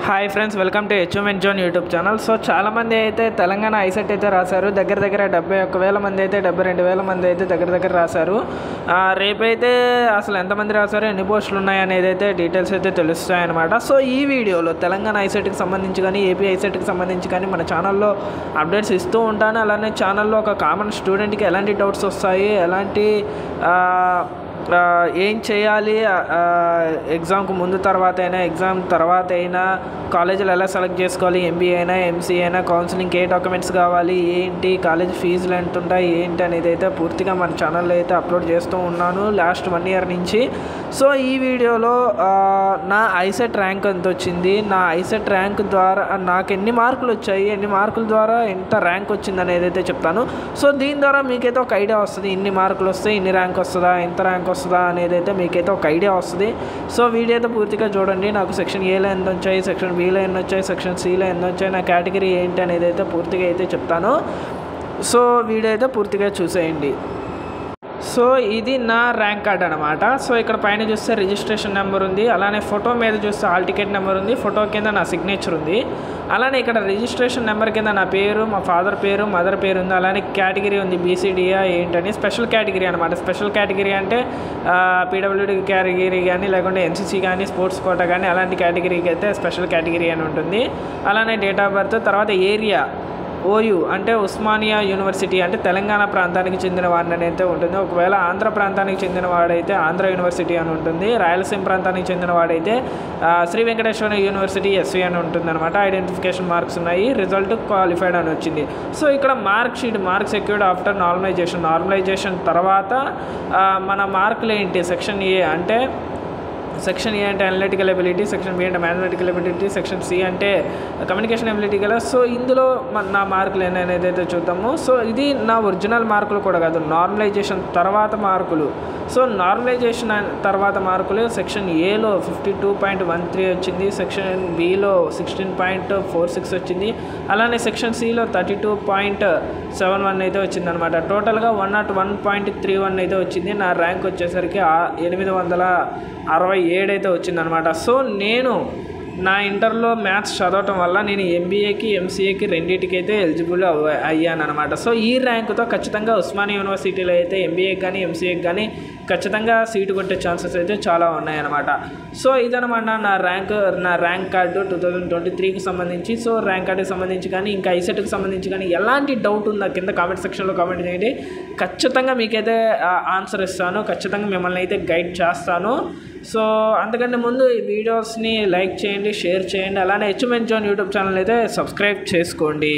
Hi friends, welcome to achievement zone YouTube channel. So చాలామంది అయితే Telangana ICET అయితే రాశారు. దగ్గర 71,000 మంది అయితే 72,000 మంది అయితే దగ్గర రాశారు. రేపైతే అసలు ఎంతమంది రాశారు, ఎన్ని పోస్టులు ఉన్నాయనేది అయితే డీటెయిల్స్ అయితే తెలుస్తాయన్నమాట. సో ఈ వీడియోలో తెలంగాణ ఐసెట్కి సంబంధించి కానీ ఏపీ ఐసెట్కి సంబంధించి కానీ మన ఛానల్లో అప్డేట్స్ ఇస్తూ ఉంటాను. అలానే ఛానల్లో ఒక కామన్ స్టూడెంట్కి ఎలాంటి డౌట్స్ వస్తాయి, ఎలాంటి ఏం చేయాలి, ఎగ్జామ్కు ముందు తర్వాత అయినా ఎగ్జామ్ తర్వాత అయినా కాలేజీలు ఎలా సెలెక్ట్ చేసుకోవాలి, ఎంబీఏ అయినా ఎంసీఏ అయినా కౌన్సిలింగ్కి ఏ డాక్యుమెంట్స్ కావాలి, ఏంటి కాలేజ్ ఫీజులు ఎంత ఉంటాయి ఏంటి అనేది అయితే పూర్తిగా మన ఛానల్లో అయితే అప్లోడ్ చేస్తూ ఉన్నాను లాస్ట్ 1 year నుంచి. సో ఈ వీడియోలో నా ఐసెట్ ర్యాంక్ ఎంత వచ్చింది, నా ఐసెట్ ర్యాంక్ ద్వారా నాకు ఎన్ని మార్కులు వచ్చాయి, ఎన్ని మార్కుల ద్వారా ఎంత ర్యాంక్ వచ్చింది అనేది అయితే చెప్తాను. సో దీని ద్వారా మీకైతే ఒక ఐడియా వస్తుంది, ఇన్ని మార్కులు వస్తాయి, ఇన్ని ర్యాంక్ వస్తుందా, ఎంత ర్యాంక్ వస్తుందా అనేది అయితే మీకైతే ఒక ఐడియా వస్తుంది. సో వీడియో అయితే పూర్తిగా చూడండి. నాకు సెక్షన్ ఏలో ఎంత వచ్చాయి, సెక్షన్ బిలో ఎన్ని వచ్చాయి, సెక్షన్ సిలో ఎన్ని వచ్చాయి, నా కేటగిరీ ఏంటి అనేది అయితే పూర్తిగా అయితే చెప్తాను. సో వీడియో అయితే పూర్తిగా చూసేయండి. సో ఇది నా ర్యాంక్ కార్డ్ అనమాట. సో ఇక్కడ పైన చూస్తే రిజిస్ట్రేషన్ నెంబర్ ఉంది, అలానే ఫోటో మీద చూస్తే హాల్ టికెట్ నెంబర్ ఉంది, ఫోటో కింద నా సిగ్నేచర్ ఉంది. అలానే ఇక్కడ రిజిస్ట్రేషన్ నెంబర్ కింద నా పేరు, మా ఫాదర్ పేరు, మదర్ పేరు ఉంది. అలానే కేటగిరీ ఉంది, బీసీడీయా ఏంటని స్పెషల్ కేటగిరీ అనమాట. స్పెషల్ కేటగిరీ అంటే పీడబ్ల్యూడీ కేటగిరీ కానీ, లేకుంటే ఎన్సీసీ కానీ, స్పోర్ట్స్ కోటా కానీ అలాంటి కేటగిరీకి అయితే స్పెషల్ కేటగిరీ అని ఉంటుంది. అలానే డేట్ ఆఫ్ బర్త్, తర్వాత ఏరియా ఓయూ అంటే ఉస్మానియా యూనివర్సిటీ అంటే తెలంగాణ ప్రాంతానికి చెందిన వాడిని అయితే ఉంటుంది. ఒకవేళ ఆంధ్ర ప్రాంతానికి చెందిన వాడైతే ఆంధ్ర యూనివర్సిటీ అని ఉంటుంది. రాయలసీమ ప్రాంతానికి చెందిన వాడైతే శ్రీ వెంకటేశ్వర యూనివర్సిటీ ఎస్వి అని ఉంటుంది అనమాట. ఐడెంటిఫికేషన్ మార్క్స్ ఉన్నాయి, రిజల్ట్ క్వాలిఫైడ్ అని వచ్చింది. సో ఇక్కడ mark sheet, marks secured after normalization తర్వాత మన మార్కులు ఏంటి, సెక్షన్ ఏ అంటే సెక్షన్ ఏ అంటే అనలిటికల్ ఎబిలిటీ, సెక్షన్ బి అంటే మ్యాథమెటికల్ ఎబిలిటీ, సెక్షన్ సి అంటే కమ్యూనికేషన్ ఎబిలిటీ కదా. సో ఇందులో నా మార్కులు అనేది అయితే చూద్దాము. సో ఇది నా ఒరిజినల్ మార్కులు కూడా కాదు, నార్మలైజేషన్ తర్వాత మార్కులు. సో నార్మలైజేషన్ తర్వాత మార్కులు సెక్షన్ ఏలో 52.13 వచ్చింది, సెక్షన్ బిలో 16.46 వచ్చింది, అలానే సెక్షన్ సిలో 32.71 అయితే వచ్చిందనమాట. టోటల్గా 101.31 అయితే వచ్చింది. నా ర్యాంక్ వచ్చేసరికి 867 అయితే వచ్చిందనమాట. సో నేను నా ఇంటర్లో మ్యాథ్స్ చదవటం వల్ల నేను ఎంబీఏకి ఎంసీఏకి రెండింటికి అయితే ఎలిజిబుల్ అయ్యాను అనమాట. సో ఈ ర్యాంకుతో ఖచ్చితంగా ఉస్మానియా యూనివర్సిటీలో అయితే ఎంబీఏకి కానీ ఎంసీఏకి కానీ ఖచ్చితంగా సీటు కొట్టే ఛాన్సెస్ అయితే చాలా ఉన్నాయన్నమాట. సో ఇదనమాట నా ర్యాంక్ కార్డు 2023కి సంబంధించి. సో ర్యాంక్ కార్డుకి సంబంధించి కానీ ఇంకా ఐసెట్కి సంబంధించి కానీ ఎలాంటి డౌట్ ఉందా కింద కామెంట్ సెక్షన్లో కామెంట్ చేయండి. ఖచ్చితంగా మీకైతే ఆన్సర్ ఇస్తాను, ఖచ్చితంగా మిమ్మల్ని అయితే గైడ్ చేస్తాను. సో అంతకంటే ముందు ఈ వీడియోస్ని లైక్ చేయండి, షేర్ చేయండి, అలానే అచీవ్మెంట్ జోన్ యూట్యూబ్ ఛానల్ అయితే సబ్స్క్రైబ్ చేసుకోండి.